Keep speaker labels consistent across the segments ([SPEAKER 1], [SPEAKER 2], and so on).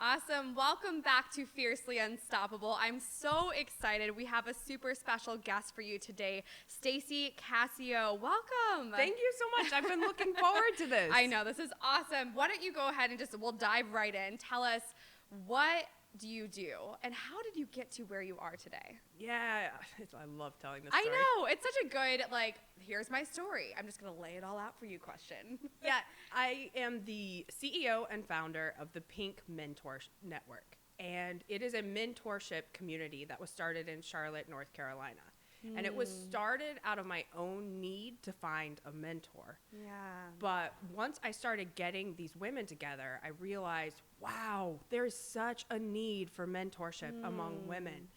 [SPEAKER 1] Awesome. Welcome back to Fiercely Unstoppable. I'm so excited. We have a super special guest for you today, Stacy, Cassio. Welcome.
[SPEAKER 2] Thank you so much. I've been looking forward to this.
[SPEAKER 1] I know, this is awesome. Why don't you go ahead and we'll dive right in. Tell us, what do you do and how did you get to where you are today?
[SPEAKER 2] Yeah, I love telling this story.
[SPEAKER 1] I know. It's such a good, here's my story. I'm just going to lay it all out for you question.
[SPEAKER 2] Yeah, I am the CEO and founder of the Pink Mentor Network. And it is a mentorship community that was started in Charlotte, North Carolina. And it was started out of my own need to find a mentor.
[SPEAKER 1] Yeah.
[SPEAKER 2] But once I started getting these women together, I realized, wow, there's such a need for mentorship among women.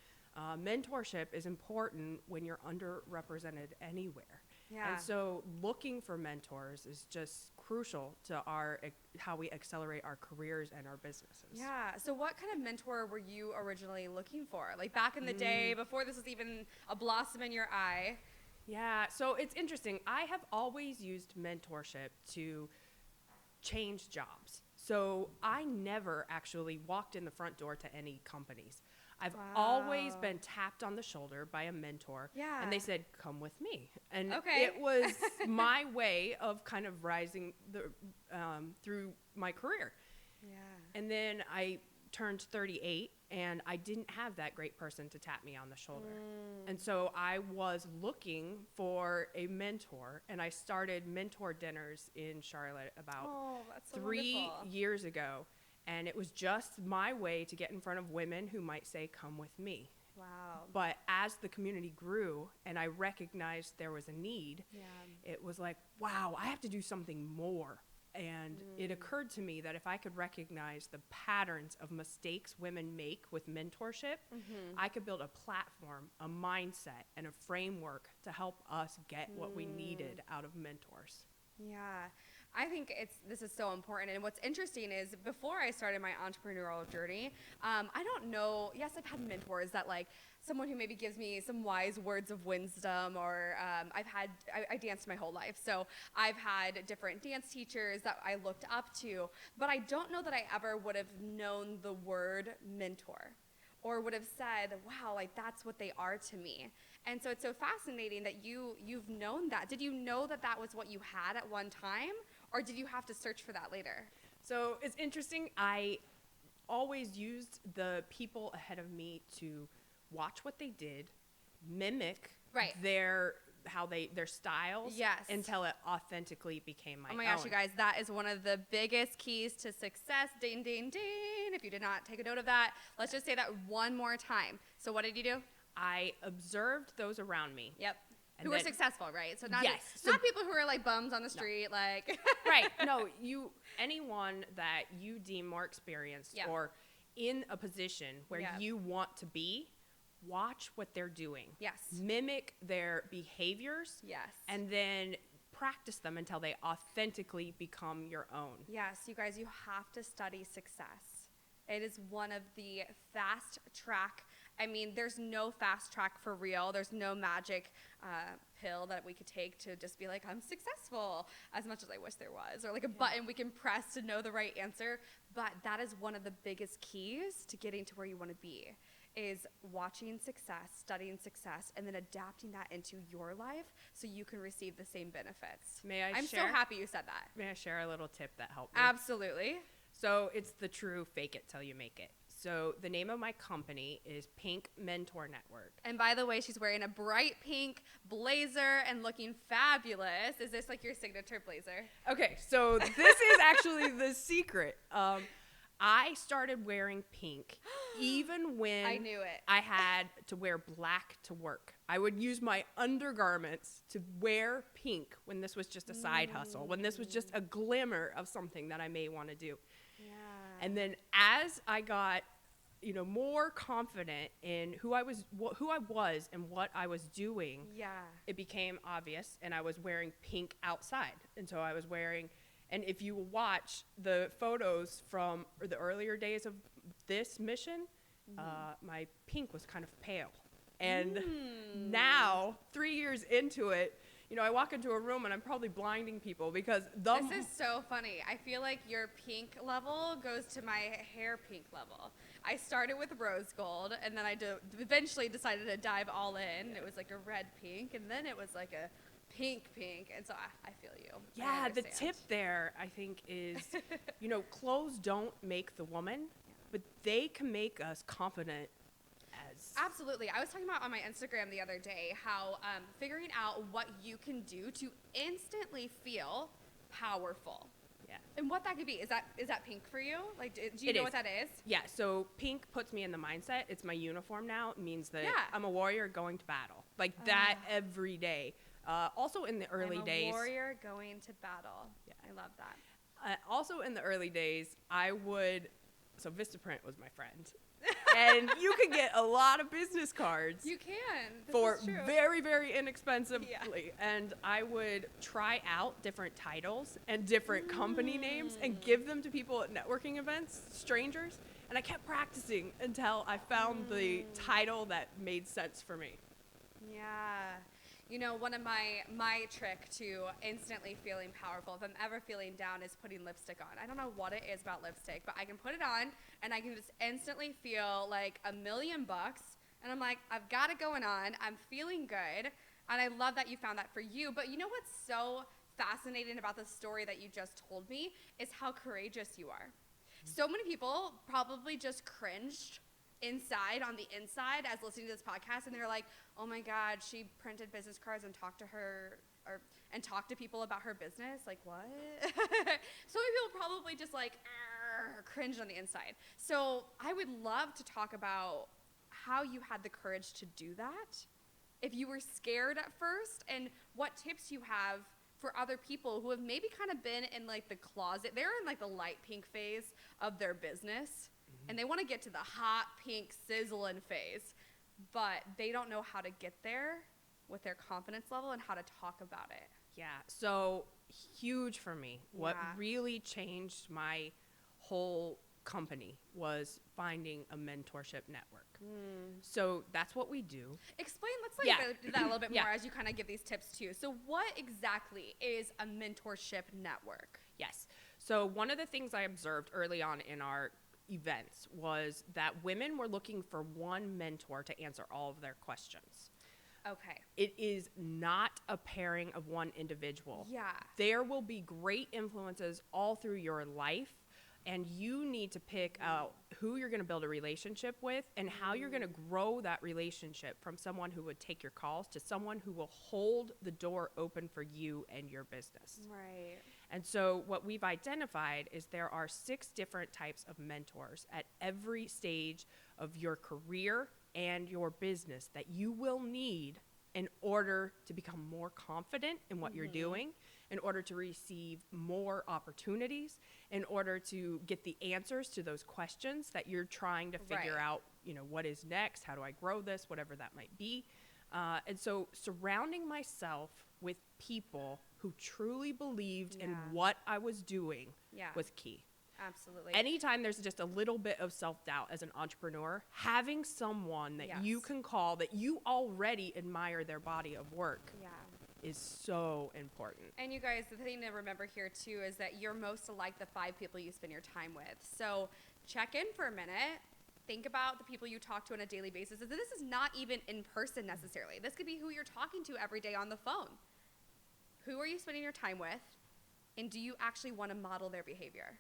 [SPEAKER 2] Mentorship is important when you're underrepresented anywhere.
[SPEAKER 1] Yeah.
[SPEAKER 2] And so looking for mentors is just crucial to how we accelerate our careers and our businesses.
[SPEAKER 1] Yeah. So what kind of mentor were you originally looking for? Like back in the day, before this was even a blossom in your eye?
[SPEAKER 2] Yeah. So it's interesting. I have always used mentorship to change jobs. So I never actually walked in the front door to any companies. I've always been tapped on the shoulder by a mentor.
[SPEAKER 1] Yeah.
[SPEAKER 2] And they said, come with me. And
[SPEAKER 1] Okay.
[SPEAKER 2] it was my way of kind of rising through my career.
[SPEAKER 1] Yeah.
[SPEAKER 2] And then I turned 38 and I didn't have that great person to tap me on the shoulder. And so I was looking for a mentor, and I started mentor dinners in Charlotte about
[SPEAKER 1] that's so
[SPEAKER 2] 3
[SPEAKER 1] wonderful.
[SPEAKER 2] years ago. And it was just my way to get in front of women who might say, come with me.
[SPEAKER 1] Wow.
[SPEAKER 2] But as the community grew and I recognized there was a need, it was like, wow, I have to do something more. And it occurred to me that if I could recognize the patterns of mistakes women make with mentorship, I could build a platform, a mindset, and a framework to help us get what we needed out of mentors.
[SPEAKER 1] Yeah. I think this is so important. And what's interesting is before I started my entrepreneurial journey, I don't know. Yes, I've had mentors that someone who maybe gives me some wise words of wisdom, or I danced my whole life. So I've had different dance teachers that I looked up to, but I don't know that I ever would have known the word mentor or would have said, wow, that's what they are to me. And so it's so fascinating that you've known that. Did you know that was what you had at one time, or did you have to search for that later?
[SPEAKER 2] So it's interesting. I always used the people ahead of me to watch what they did, mimic their styles, until it authentically became my own.
[SPEAKER 1] Oh my gosh, you guys, that is one of the biggest keys to success. Ding, ding, ding. If you did not take a note of that, let's just say that one more time. So what did you do?
[SPEAKER 2] I observed those around me.
[SPEAKER 1] Yep. Who were successful, right? So not people who are bums on the street,
[SPEAKER 2] Right. No, anyone that you deem more experienced or in a position where you want to be, watch what they're doing.
[SPEAKER 1] Yes.
[SPEAKER 2] Mimic their behaviors.
[SPEAKER 1] Yes.
[SPEAKER 2] And then practice them until they authentically become your own.
[SPEAKER 1] Yes, you guys, you have to study success. It is one of the fast track. There's no fast track for real. There's no magic pill that we could take to just be like, I'm successful, as much as I wish there was, or a button we can press to know the right answer. But that is one of the biggest keys to getting to where you want to be, is watching success, studying success, and then adapting that into your life so you can receive the same benefits. I'm so happy you said that.
[SPEAKER 2] May I share a little tip that helped me?
[SPEAKER 1] Absolutely.
[SPEAKER 2] So it's the true fake it till you make it. So the name of my company is Pink Mentor Network.
[SPEAKER 1] And by the way, she's wearing a bright pink blazer and looking fabulous. Is this your signature blazer?
[SPEAKER 2] Okay, so this is actually the secret. I started wearing pink even when
[SPEAKER 1] I knew it.
[SPEAKER 2] I had to wear black to work. I would use my undergarments to wear pink when this was just a side hustle, when this was just a glimmer of something that I may want to do.
[SPEAKER 1] Yeah.
[SPEAKER 2] And then as I got, more confident in who I was and what I was doing, it became obvious, and I was wearing pink outside. And so I was wearing, and if you watch the photos from the earlier days of this mission, my pink was kind of pale. And now, 3 years into it, I walk into a room and I'm probably blinding people because
[SPEAKER 1] This is so funny. I feel like your pink level goes to my hair pink level. I started with rose gold, and then I eventually decided to dive all in. It was like a red pink, and then it was like a pink, and so I feel you.
[SPEAKER 2] Yeah, the tip there, I think, is, clothes don't make the woman, but they can make us confident as...
[SPEAKER 1] Absolutely. I was talking about on my Instagram the other day how figuring out what you can do to instantly feel powerful.
[SPEAKER 2] Yeah.
[SPEAKER 1] And what that could be. Is that pink for you? Like, do you know what that is?
[SPEAKER 2] Yeah, so pink puts me in the mindset. It's my uniform now. It means that I'm a warrior going to battle. Like that every day. Also in the early days.
[SPEAKER 1] I'm a warrior going to battle. Yeah. I love that.
[SPEAKER 2] Also in the early days, so Vistaprint was my friend. And you can get a lot of business cards.
[SPEAKER 1] You can.
[SPEAKER 2] For very, very inexpensively. Yeah. And I would try out different titles and different company names and give them to people at networking events, strangers. And I kept practicing until I found the title that made sense for me.
[SPEAKER 1] Yeah. One of my trick to instantly feeling powerful, if I'm ever feeling down, is putting lipstick on. I don't know what it is about lipstick, but I can put it on and I can just instantly feel like $1,000,000. And I'm like, I've got it going on. I'm feeling good. And I love that you found that for you. But you know what's so fascinating about the story that you just told me is how courageous you are. So many people probably just cringed inside on the inside as listening to this podcast, and they're like, oh my god, she printed business cards and talked to people about her business. Like, what? So many people probably just like cringe on the inside. So I would love to talk about how you had the courage to do that, if you were scared at first, and what tips you have for other people who have maybe kind of been in like the closet. They're in like the light pink phase of their business, and they want to get to the hot pink sizzling phase, but they don't know how to get there with their confidence level and how to talk about it.
[SPEAKER 2] Yeah, so huge for me. What really changed my whole company was finding a mentorship network. So that's what we do.
[SPEAKER 1] Explain, let's do that a little bit more as you kind of give these tips too. So what exactly is a mentorship network?
[SPEAKER 2] Yes. So one of the things I observed early on in our events was that women were looking for one mentor to answer all of their questions.
[SPEAKER 1] Okay.
[SPEAKER 2] It is not a pairing of one individual.
[SPEAKER 1] Yeah.
[SPEAKER 2] There will be great influences all through your life, and you need to pick out who you're going to build a relationship with and how you're going to grow that relationship from someone who would take your calls to someone who will hold the door open for you and your business.
[SPEAKER 1] Right.
[SPEAKER 2] And so what we've identified is there are 6 different types of mentors at every stage of your career and your business that you will need in order to become more confident in what you're doing, in order to receive more opportunities, in order to get the answers to those questions that you're trying to figure out, what is next, how do I grow this, whatever that might be. And so surrounding myself with people who truly believed in what I was doing was key.
[SPEAKER 1] Absolutely.
[SPEAKER 2] Anytime there's just a little bit of self-doubt as an entrepreneur, having someone that you can call that you already admire their body of work is so important.
[SPEAKER 1] And you guys, the thing to remember here too is that you're most like the 5 people you spend your time with. So check in for a minute. Think about the people you talk to on a daily basis. This is not even in person necessarily. This could be who you're talking to every day on the phone. Who are you spending your time with? And do you actually want to model their behavior?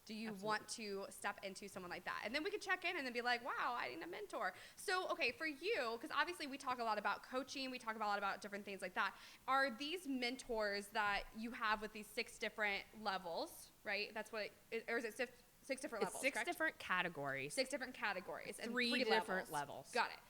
[SPEAKER 1] Do you want to step into someone like that? And then we could check in and then be like, wow, I need a mentor. So, okay, for you, because obviously we talk a lot about coaching, we talk a lot about different things like that. Are these mentors that you have with these 6 different levels, right? That's what, or is it 6 different levels,
[SPEAKER 2] 6
[SPEAKER 1] correct?
[SPEAKER 2] different categories.
[SPEAKER 1] 6 different categories. And
[SPEAKER 2] 3 different levels.
[SPEAKER 1] Got it.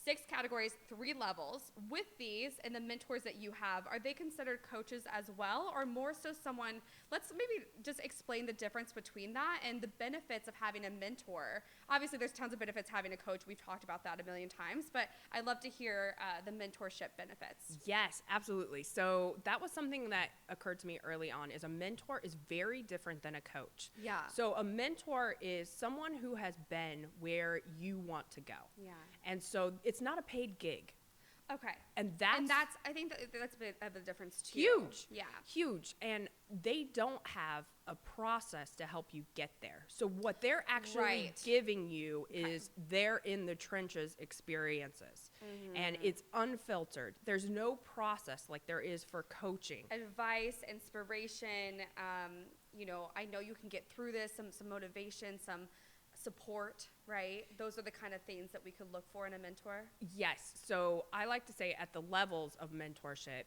[SPEAKER 1] 6 categories, 3 levels. With these and the mentors that you have, are they considered coaches as well, or more so someone, let's maybe just explain the difference between that and the benefits of having a mentor. Obviously, there's tons of benefits having a coach. We've talked about that a million times, but I'd love to hear the mentorship benefits.
[SPEAKER 2] Yes, absolutely. So that was something that occurred to me early on, is a mentor is very different than a coach.
[SPEAKER 1] Yeah.
[SPEAKER 2] So a mentor is someone who has been where you want to go.
[SPEAKER 1] Yeah.
[SPEAKER 2] And so it's not a paid gig.
[SPEAKER 1] Okay.
[SPEAKER 2] And
[SPEAKER 1] I think that's a bit of a difference too.
[SPEAKER 2] Huge.
[SPEAKER 1] Yeah.
[SPEAKER 2] Huge. And they don't have a process to help you get there. So what they're actually giving you is they're in the trenches experiences. And it's unfiltered. There's no process like there is for coaching.
[SPEAKER 1] Advice, inspiration, I know you can get through this, some motivation, some support, right? Those are the kind of things that we could look for in a mentor.
[SPEAKER 2] Yes. So I like to say at the levels of mentorship,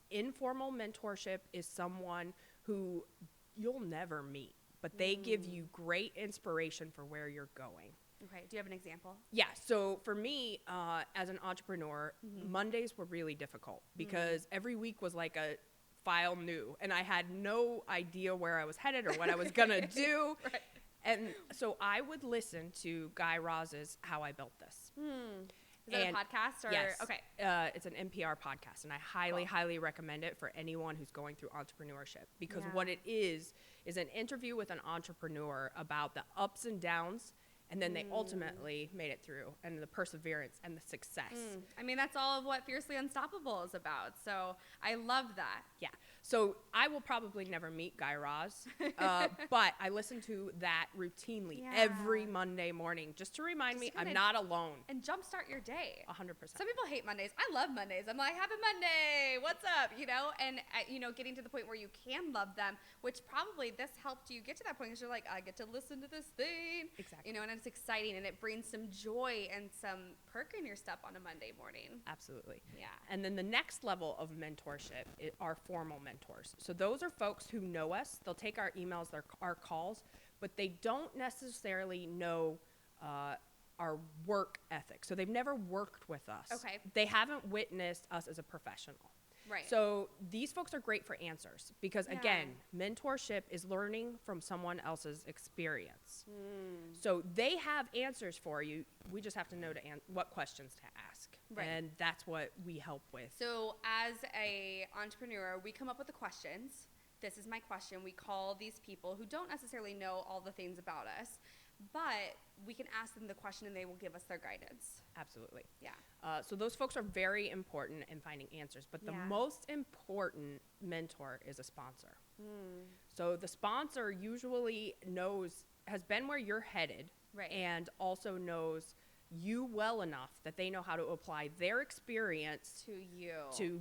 [SPEAKER 2] informal mentorship is someone who you'll never meet, but they give you great inspiration for where you're going.
[SPEAKER 1] Okay. Do you have an example?
[SPEAKER 2] Yeah. So for me, as an entrepreneur, Mondays were really difficult because every week was like a file new, and I had no idea where I was headed or what I was going to do.
[SPEAKER 1] Right.
[SPEAKER 2] And so I would listen to Guy Raz's How I Built This.
[SPEAKER 1] Is that a podcast? Or?
[SPEAKER 2] Yes.
[SPEAKER 1] Okay.
[SPEAKER 2] It's an NPR podcast, and I highly recommend it for anyone who's going through entrepreneurship, because what it is an interview with an entrepreneur about the ups and downs, and then they ultimately made it through, and the perseverance and the success.
[SPEAKER 1] I mean, that's all of what Fiercely Unstoppable is about. So I love that.
[SPEAKER 2] Yeah. So I will probably never meet Guy Raz, but I listen to that routinely every Monday morning just to remind me I'm not alone.
[SPEAKER 1] And jumpstart your day.
[SPEAKER 2] 100%.
[SPEAKER 1] Some people hate Mondays. I love Mondays. I'm like, happy Monday. What's up? And, getting to the point where you can love them, which probably this helped you get to that point because you're like, I get to listen to this thing.
[SPEAKER 2] Exactly.
[SPEAKER 1] And it's exciting and it brings some joy and some perk in your step on a Monday morning.
[SPEAKER 2] Absolutely.
[SPEAKER 1] Yeah.
[SPEAKER 2] And then the next level of mentorship are formal mentors. So those are folks who know us. They'll take our emails, our calls, but they don't necessarily know our work ethic. So they've never worked with us.
[SPEAKER 1] Okay.
[SPEAKER 2] They haven't witnessed us as a professional.
[SPEAKER 1] Right.
[SPEAKER 2] So these folks are great for answers because, again, mentorship is learning from someone else's experience. So they have answers for you. We just have to know what questions to ask. Right. And that's what we help with.
[SPEAKER 1] So as a entrepreneur, we come up with the questions. This is my question. We call these people who don't necessarily know all the things about us, but we can ask them the question and they will give us their guidance.
[SPEAKER 2] Absolutely.
[SPEAKER 1] Yeah.
[SPEAKER 2] So those folks are very important in finding answers, but the most important mentor is a sponsor. So the sponsor usually has been where you're headed, and also knows you well enough that they know how to apply their experience to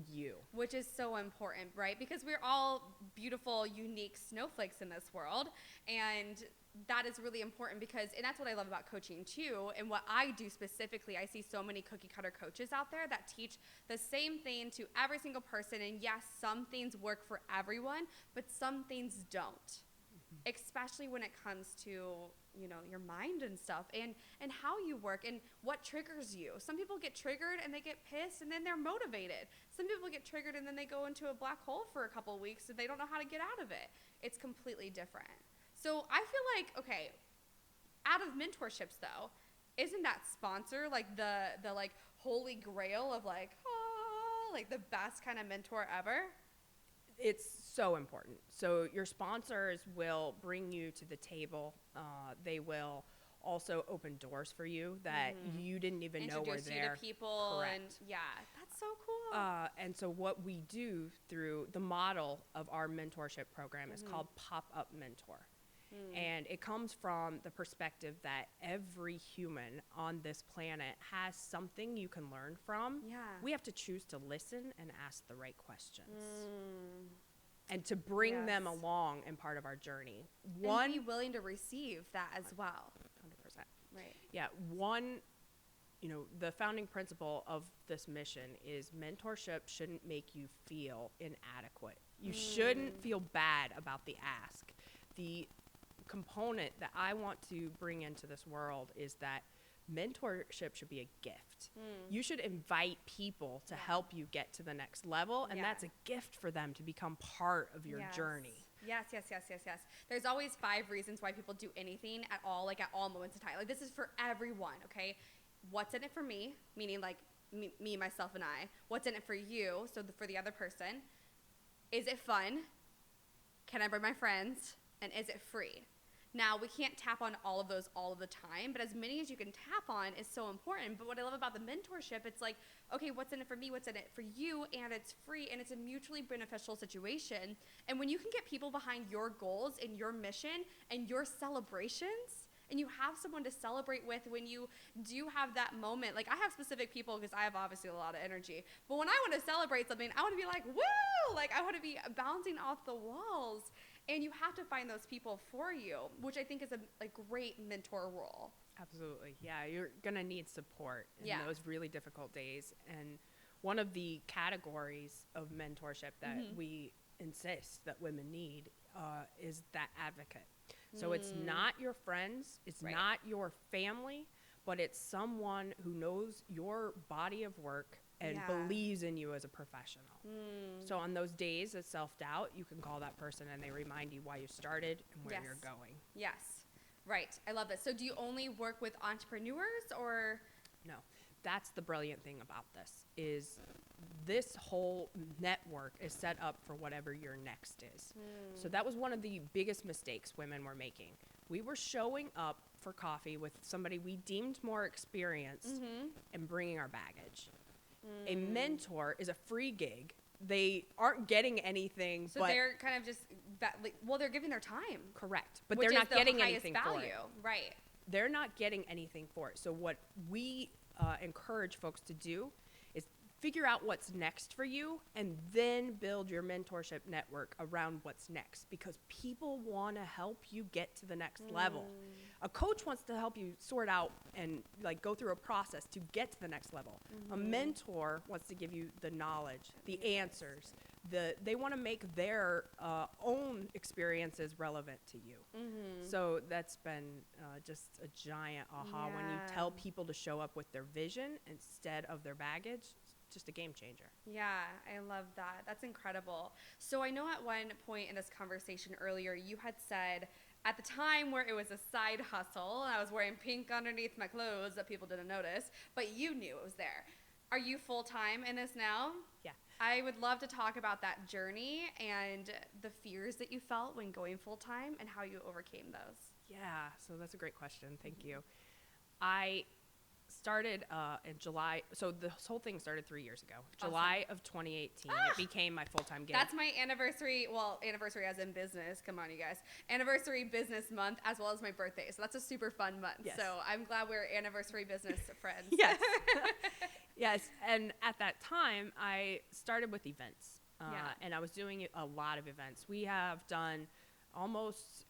[SPEAKER 2] you.
[SPEAKER 1] Which is so important, right? Because we're all beautiful, unique snowflakes in this world, and that is really important and that's what I love about coaching too, and what I do specifically. I see so many cookie cutter coaches out there that teach the same thing to every single person, and yes, some things work for everyone, but some things don't. Especially when it comes to, your mind and stuff and how you work and what triggers you. Some people get triggered and they get pissed and then they're motivated. Some people get triggered and then they go into a black hole for a couple of weeks and they don't know how to get out of it. It's completely different. So I feel like, okay, out of mentorships though, isn't that sponsor like the like holy grail of like the best kind of mentor ever?
[SPEAKER 2] It's so important. So your sponsors will bring you to the table. They will also open doors for you that you didn't even know were there.
[SPEAKER 1] Introduce you to people.
[SPEAKER 2] Correct.
[SPEAKER 1] And that's so cool.
[SPEAKER 2] And so what we do through the model of our mentorship program is called Pop-Up Mentor. And it comes from the perspective that every human on this planet has something you can learn from.
[SPEAKER 1] Yeah.
[SPEAKER 2] We have to choose to listen and ask the right questions. And to bring them along in part of our journey.
[SPEAKER 1] And be willing to receive that as well.
[SPEAKER 2] 100%.
[SPEAKER 1] Right.
[SPEAKER 2] Yeah. The founding principle of this mission is mentorship shouldn't make you feel inadequate. You shouldn't feel bad about the ask. The component that I want to bring into this world is that mentorship should be a gift. You should invite people to help you get to the next level, and that's a gift for them to become part of your journey.
[SPEAKER 1] Yes. There's always 5 reasons why people do anything at all, like at all moments of time. Like this is for everyone, okay? What's in it for me? Meaning like me, myself, and I. What's in it for you? So for the other person. Is it fun? Can I bring my friends? And is it free? Now, we can't tap on all of those all of the time, but as many as you can tap on is so important. But what I love about the mentorship, it's like, okay, what's in it for me? What's in it for you? And it's free, and it's a mutually beneficial situation. And when you can get people behind your goals and your mission and your celebrations, and you have someone to celebrate with when you do have that moment. Like, I have specific people because I have obviously a lot of energy. But when I want to celebrate something, I want to be like, woo! Like, I want to be bouncing off the walls. And you have to find those people for you, which I think is a great mentor role.
[SPEAKER 2] Absolutely. Yeah, you're going to need support in
[SPEAKER 1] Yeah.
[SPEAKER 2] those really difficult days. And one of the categories of mentorship that we insist that women need is that advocate. So it's not your friends, it's
[SPEAKER 1] Right.
[SPEAKER 2] not your family, but it's someone who knows your body of work and
[SPEAKER 1] Yeah.
[SPEAKER 2] believes in you as a professional. So on those days of self-doubt, you can call that person and they remind you why you started and where
[SPEAKER 1] Yes.
[SPEAKER 2] you're going.
[SPEAKER 1] Yes. Right. I love this. So do you only work with entrepreneurs or?
[SPEAKER 2] No, that's the brilliant thing about this is this whole network is set up for whatever your next is. So that was one of the biggest mistakes women were making. We were showing up for coffee with somebody we deemed more experienced and bringing our baggage. A mentor is a free gig. They aren't getting anything,
[SPEAKER 1] So
[SPEAKER 2] but
[SPEAKER 1] they're kind of just, they're giving their time.
[SPEAKER 2] correct. But
[SPEAKER 1] which
[SPEAKER 2] they're
[SPEAKER 1] is
[SPEAKER 2] not
[SPEAKER 1] the
[SPEAKER 2] getting
[SPEAKER 1] highest
[SPEAKER 2] anything
[SPEAKER 1] value.
[SPEAKER 2] for it.
[SPEAKER 1] Right.
[SPEAKER 2] They're not getting anything for it. So what we encourage folks to do is figure out what's next for you and then build your mentorship network around what's next, because people want to help you get to the next level. A coach wants to help you sort out and like go through a process to get to the next level. A mentor wants to give you the knowledge, the answers. They want to make their own experiences relevant to you. So that's been just a giant aha when you
[SPEAKER 1] Yeah.
[SPEAKER 2] tell people to show up with their vision instead of their baggage. It's just a game changer.
[SPEAKER 1] Yeah, I love that. That's incredible. So I know at one point in this conversation earlier, you had said at the time where it was a side hustle, and I was wearing pink underneath my clothes that people didn't notice, but you knew it was there. Are you full-time in this now?
[SPEAKER 2] Yeah.
[SPEAKER 1] I would love to talk about that journey and the fears that you felt when going full-time and how you overcame those.
[SPEAKER 2] Yeah, so that's a great question. Thank you. I started in July. So this whole thing started 3 years ago.
[SPEAKER 1] Awesome.
[SPEAKER 2] July of 2018. It became my full-time gig.
[SPEAKER 1] That's my anniversary, well, anniversary as in business, come on you guys, anniversary business month as well as my birthday. So that's a super fun month.
[SPEAKER 2] Yes.
[SPEAKER 1] So I'm glad we're anniversary business friends.
[SPEAKER 2] Yes. Yes. And at that time, I started with events.
[SPEAKER 1] Yeah.
[SPEAKER 2] And I was doing a lot of events. We have done almost,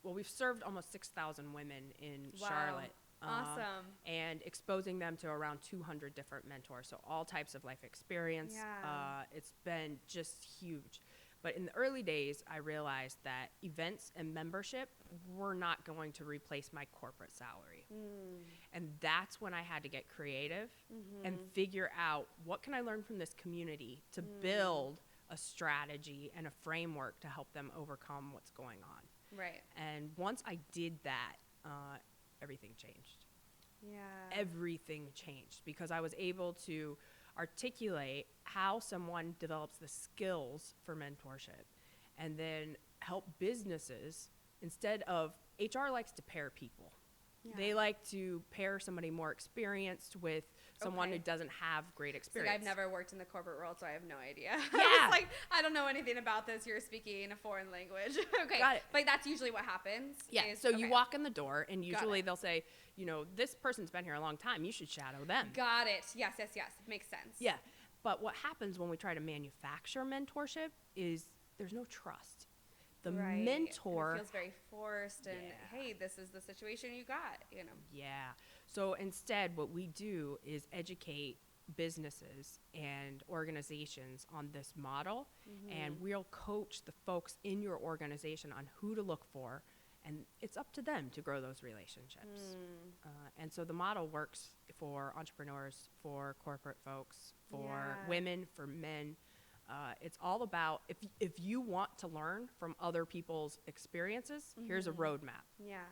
[SPEAKER 2] we've served almost 6,000 women in
[SPEAKER 1] Wow.
[SPEAKER 2] Charlotte.
[SPEAKER 1] Awesome.
[SPEAKER 2] And exposing them to around 200 different mentors. So all types of life experience.
[SPEAKER 1] Yeah.
[SPEAKER 2] It's been just huge. But in the early days, I realized that events and membership were not going to replace my corporate salary. And that's when I had to get creative and figure out what can I learn from this community to build a strategy and a framework to help them overcome what's going on.
[SPEAKER 1] Right.
[SPEAKER 2] And once I did that, everything changed.
[SPEAKER 1] Yeah.
[SPEAKER 2] Everything changed because I was able to articulate how someone develops the skills for mentorship and then help businesses instead of HR likes to pair people.
[SPEAKER 1] Yeah.
[SPEAKER 2] They like to pair somebody more experienced with someone
[SPEAKER 1] Okay.
[SPEAKER 2] who doesn't have great
[SPEAKER 1] It's like
[SPEAKER 2] experience.
[SPEAKER 1] I've never worked in the corporate world, so I have no idea.
[SPEAKER 2] Yeah.
[SPEAKER 1] It's like, I don't know anything about this. You're speaking a foreign language. Okay.
[SPEAKER 2] Got it.
[SPEAKER 1] But that's usually what happens.
[SPEAKER 2] Yeah,
[SPEAKER 1] is-
[SPEAKER 2] so you
[SPEAKER 1] okay.
[SPEAKER 2] walk in the door and usually
[SPEAKER 1] it.
[SPEAKER 2] they'll say, you know, this person's been here a long time. You should shadow them.
[SPEAKER 1] Got it. Yes, yes, yes. Makes sense.
[SPEAKER 2] Yeah, but what happens when we try to manufacture mentorship is there's no trust. The
[SPEAKER 1] Right.
[SPEAKER 2] mentor,
[SPEAKER 1] It feels very forced and,
[SPEAKER 2] Yeah.
[SPEAKER 1] hey, this is the situation you got, you know.
[SPEAKER 2] yeah. So instead, what we do is educate businesses and organizations on this model, and we'll coach the folks in your organization on who to look for, and it's up to them to grow those relationships. And so the model works for entrepreneurs, for corporate folks, for
[SPEAKER 1] Yeah.
[SPEAKER 2] women, for men. It's all about if you want to learn from other people's experiences, here's a roadmap.
[SPEAKER 1] Yeah.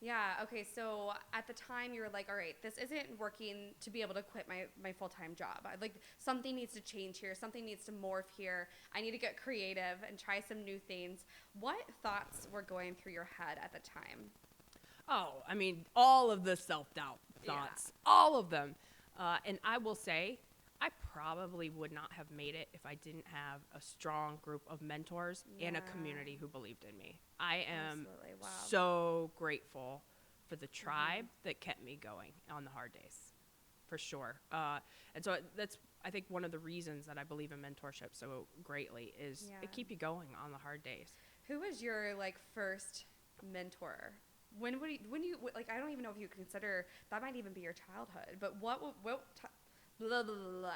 [SPEAKER 1] Yeah. Okay. So at the time, you were like, all right, this isn't working to be able to quit my full time job. Like, something needs to change here. Something needs to morph here. I need to get creative and try some new things. What thoughts were going through your head at the time?
[SPEAKER 2] Oh, I mean, all of the self-doubt thoughts, all of them. And I will say, I probably would not have made it if I didn't have a strong group of mentors and a community who believed in me. I am so grateful for the tribe that kept me going on the hard days, for sure. And so that's, I think, one of the reasons that I believe in mentorship so greatly is it keep you going on the hard days.
[SPEAKER 1] Who was your like first mentor? When you like, I don't even know if you consider that might even be your childhood, but what blah, blah, blah, blah.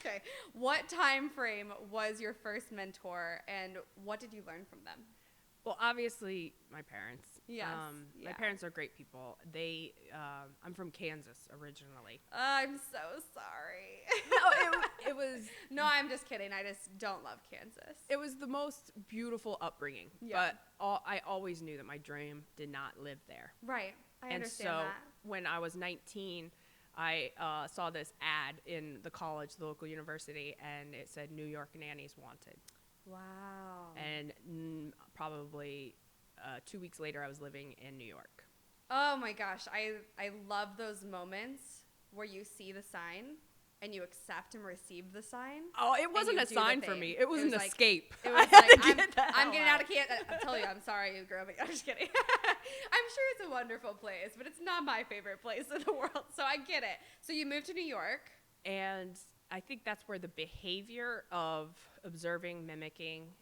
[SPEAKER 1] Okay, what time frame was your first mentor, and what did you learn from them?
[SPEAKER 2] Well, obviously, my parents.
[SPEAKER 1] Yes.
[SPEAKER 2] My parents are great people. I'm from Kansas originally.
[SPEAKER 1] I'm so sorry.
[SPEAKER 2] No, it was.
[SPEAKER 1] No, I'm just kidding. I just don't love Kansas.
[SPEAKER 2] It was the most beautiful upbringing.
[SPEAKER 1] Yeah.
[SPEAKER 2] But I always knew that my dream did not live there.
[SPEAKER 1] Right. I understand
[SPEAKER 2] and so
[SPEAKER 1] that.
[SPEAKER 2] when I was 19, I saw this ad in the college, the local university, and it said New York nannies wanted.
[SPEAKER 1] Wow.
[SPEAKER 2] And probably 2 weeks later, I was living in New York.
[SPEAKER 1] Oh my gosh, I love those moments where you see the sign and you accept and receive the sign.
[SPEAKER 2] Oh, it wasn't a sign for me. It was an escape.
[SPEAKER 1] It was
[SPEAKER 2] like,
[SPEAKER 1] I'm getting out of Kansas. I'll tell you, I'm sorry you grew up. I'm just kidding. I'm sure it's a wonderful place, but it's not my favorite place in the world. So I get it. So you moved to New York.
[SPEAKER 2] And I think that's where the behavior of observing, mimicking,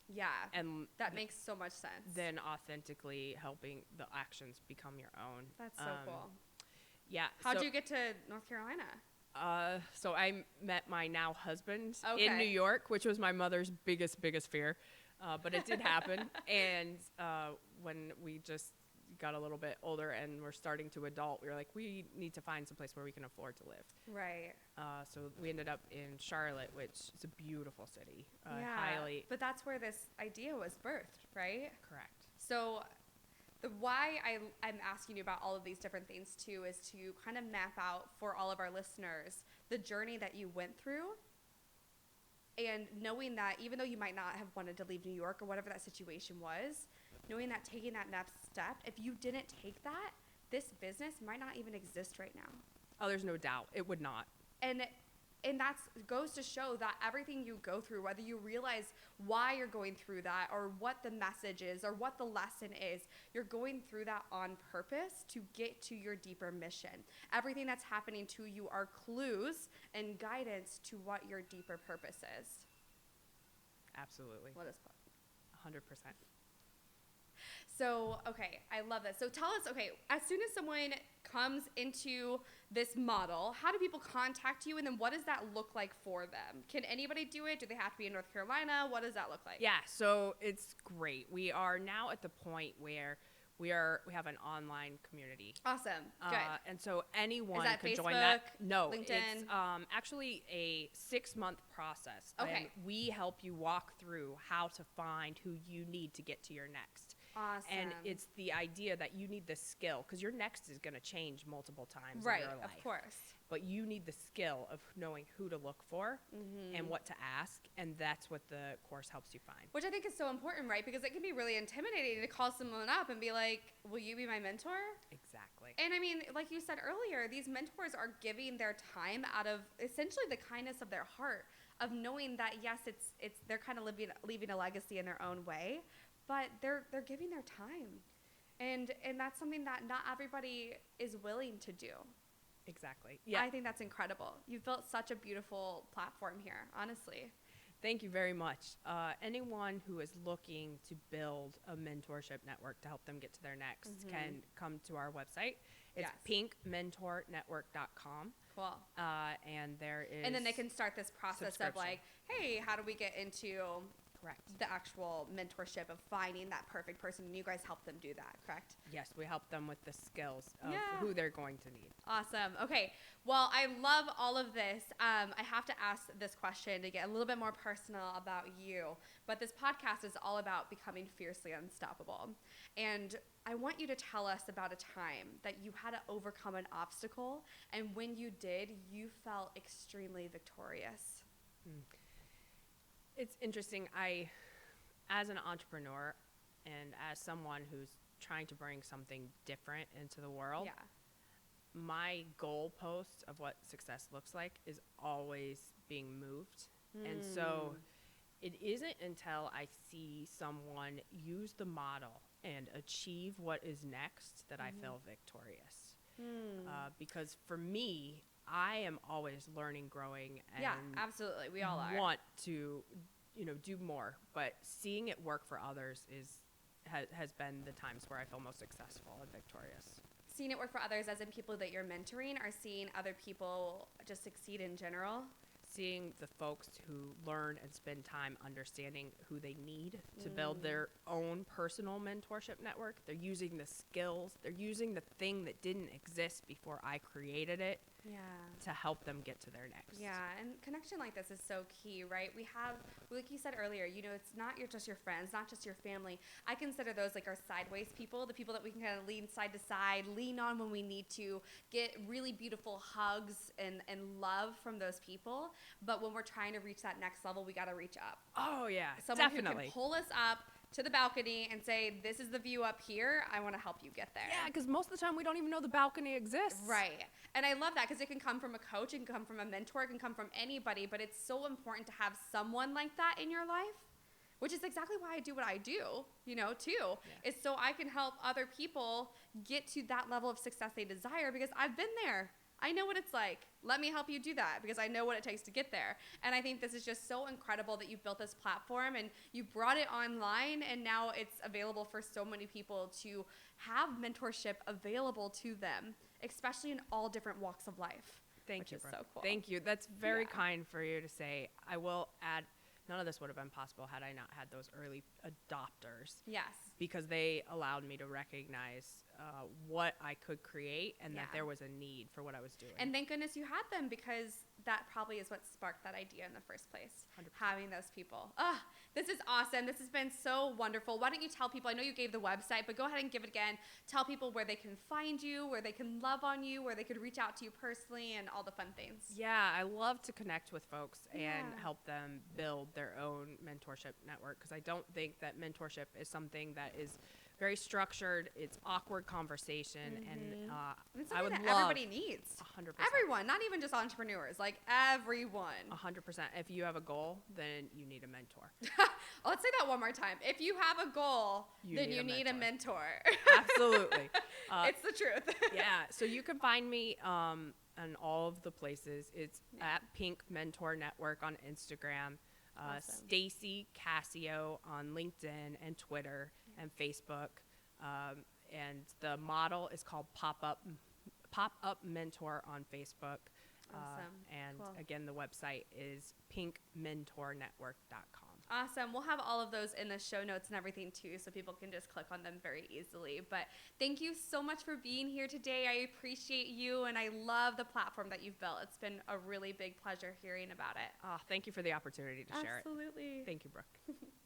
[SPEAKER 2] and
[SPEAKER 1] that makes so much sense.
[SPEAKER 2] Then authentically helping the actions become your own.
[SPEAKER 1] That's so cool.
[SPEAKER 2] Yeah.
[SPEAKER 1] How'd you get to North Carolina?
[SPEAKER 2] So I met my now husband
[SPEAKER 1] Okay.
[SPEAKER 2] in New York, which was my mother's biggest fear. But it did happen. And when we just got a little bit older and we're starting to adult, we were like, we need to find some place where we can afford to live.
[SPEAKER 1] Right.
[SPEAKER 2] So we ended up in Charlotte, which is a beautiful city.
[SPEAKER 1] But that's where this idea was birthed, right?
[SPEAKER 2] Correct.
[SPEAKER 1] So the why I'm asking you about all of these different things too is to kind of map out for all of our listeners the journey that you went through, and knowing that even though you might not have wanted to leave New York or whatever that situation was, knowing that taking that next step, if you didn't take that, this business might not even exist right now.
[SPEAKER 2] Oh, there's no doubt. It would not.
[SPEAKER 1] And that goes to show that everything you go through, whether you realize why you're going through that or what the message is or what the lesson is, you're going through that on purpose to get to your deeper mission. Everything that's happening to you are clues and guidance to what your deeper purpose is.
[SPEAKER 2] Absolutely.
[SPEAKER 1] What is
[SPEAKER 2] 100%.
[SPEAKER 1] So, okay, I love this. So tell us, okay, as soon as someone comes into this model, how do people contact you, and then what does that look like for them? Can anybody do it? Do they have to be in North Carolina? What does that look like?
[SPEAKER 2] Yeah, so it's great. We are now at the point where we have an online community.
[SPEAKER 1] Awesome. Good.
[SPEAKER 2] And so anyone
[SPEAKER 1] Is that
[SPEAKER 2] could
[SPEAKER 1] Facebook,
[SPEAKER 2] join that. No,
[SPEAKER 1] LinkedIn?
[SPEAKER 2] It's actually a 6-month process.
[SPEAKER 1] Okay.
[SPEAKER 2] And we help you walk through how to find who you need to get to your next.
[SPEAKER 1] Awesome.
[SPEAKER 2] And it's the idea that you need the skill, because your next is going to change multiple times
[SPEAKER 1] right,
[SPEAKER 2] in your life.
[SPEAKER 1] of course.
[SPEAKER 2] But you need the skill of knowing who to look for and what to ask, and that's what the course helps you find.
[SPEAKER 1] Which I think is so important, right? Because it can be really intimidating to call someone up and be like, will you be my mentor?
[SPEAKER 2] Exactly.
[SPEAKER 1] And I mean, like you said earlier, these mentors are giving their time out of essentially the kindness of their heart, of knowing that, yes, it's they're kind of leaving a legacy in their own way, but they're giving their time. And that's something that not everybody is willing to do.
[SPEAKER 2] Exactly. Yeah.
[SPEAKER 1] I think that's incredible. You've built such a beautiful platform here, honestly.
[SPEAKER 2] Thank you very much. Anyone who is looking to build a mentorship network to help them get to their next can come to our website. It's pinkmentornetwork.com.
[SPEAKER 1] Cool.
[SPEAKER 2] And there is...
[SPEAKER 1] And then they can start this process of like, hey, how do we get into
[SPEAKER 2] Correct.
[SPEAKER 1] the actual mentorship of finding that perfect person, and you guys help them do that, correct?
[SPEAKER 2] Yes, we help them with the skills of
[SPEAKER 1] Yeah.
[SPEAKER 2] who they're going to need.
[SPEAKER 1] Awesome. Okay. Well, I love all of this. I have to ask this question to get a little bit more personal about you. But this podcast is all about becoming fiercely unstoppable. And I want you to tell us about a time that you had to overcome an obstacle, and when you did, you felt extremely victorious.
[SPEAKER 2] It's interesting. As an entrepreneur and as someone who's trying to bring something different into the world,
[SPEAKER 1] Yeah.
[SPEAKER 2] my goalpost of what success looks like is always being moved. And so it isn't until I see someone use the model and achieve what is next that I feel victorious. Because for me, I am always learning, growing, and
[SPEAKER 1] Yeah, absolutely. We all are.
[SPEAKER 2] want to, do more. But seeing it work for others has been the times where I feel most successful and victorious.
[SPEAKER 1] Seeing it work for others, as in people that you're mentoring, or seeing other people just succeed in general?
[SPEAKER 2] Seeing the folks who learn and spend time understanding who they need to build their own personal mentorship network. They're using the skills. They're using the thing that didn't exist before I created it
[SPEAKER 1] Yeah.
[SPEAKER 2] to help them get to their next.
[SPEAKER 1] Yeah, and connection like this is so key, right? We have, like you said earlier, it's not just your friends, not just your family. I consider those like our sideways people, the people that we can kind of lean side to side, lean on when we need to, get really beautiful hugs and love from those people. But when we're trying to reach that next level, we got to reach up.
[SPEAKER 2] Oh, yeah,
[SPEAKER 1] Someone
[SPEAKER 2] definitely.
[SPEAKER 1] who can pull us up to the balcony and say, this is the view up here. I want to help you get there.
[SPEAKER 2] Yeah, because most of the time we don't even know the balcony exists.
[SPEAKER 1] Right. And I love that because it can come from a coach, it can come from a mentor, it can come from anybody, but it's so important to have someone like that in your life, which is exactly why I do what I do, too, is so I can help other people get to that level of success they desire because I've been there. I know what it's like. Let me help you do that because I know what it takes to get there. And I think this is just so incredible that you built this platform and you brought it online, and now it's available for so many people to have mentorship available to them, especially in all different walks of life.
[SPEAKER 2] Thank you,
[SPEAKER 1] which is
[SPEAKER 2] Brooke.
[SPEAKER 1] so cool.
[SPEAKER 2] Thank you. That's very
[SPEAKER 1] Yeah.
[SPEAKER 2] kind for you to say. I will add, none of this would have been possible had I not had those early adopters.
[SPEAKER 1] Yes.
[SPEAKER 2] Because they allowed me to recognize what I could create and that
[SPEAKER 1] Yeah.
[SPEAKER 2] there was a need for what I was doing.
[SPEAKER 1] And thank goodness you had them because that probably is what sparked that idea in the first place.
[SPEAKER 2] 100%.
[SPEAKER 1] Having those people. This is awesome. This has been so wonderful. Why don't you tell people, I know you gave the website, but go ahead and give it again. Tell people where they can find you, where they can love on you, where they could reach out to you personally, and all the fun things.
[SPEAKER 2] Yeah, I love to connect with folks and
[SPEAKER 1] Yeah.
[SPEAKER 2] help them build their own mentorship network because I don't think that mentorship is something that is very structured. It's awkward conversation, and
[SPEAKER 1] It's
[SPEAKER 2] I
[SPEAKER 1] something
[SPEAKER 2] would
[SPEAKER 1] that
[SPEAKER 2] love
[SPEAKER 1] everybody needs.
[SPEAKER 2] 100%.
[SPEAKER 1] Everyone, not even just entrepreneurs, like everyone.
[SPEAKER 2] 100%. If you have a goal, then you need a mentor.
[SPEAKER 1] Let's say that one more time. If you have a goal, then you need a mentor.
[SPEAKER 2] Absolutely.
[SPEAKER 1] It's the truth.
[SPEAKER 2] Yeah. So you can find me on all of the places. It's at Pink Mentor Network on Instagram,
[SPEAKER 1] Awesome.
[SPEAKER 2] Stacy Cassio on LinkedIn and Twitter and Facebook. And the model is called Pop Up Mentor on Facebook.
[SPEAKER 1] Awesome.
[SPEAKER 2] And
[SPEAKER 1] Cool.
[SPEAKER 2] again, the website is pinkmentornetwork.com.
[SPEAKER 1] Awesome. We'll have all of those in the show notes and everything too, so people can just click on them very easily. But thank you so much for being here today. I appreciate you, and I love the platform that you've built. It's been a really big pleasure hearing about it.
[SPEAKER 2] Thank you for the opportunity to share it.
[SPEAKER 1] Absolutely.
[SPEAKER 2] Thank you, Brooke.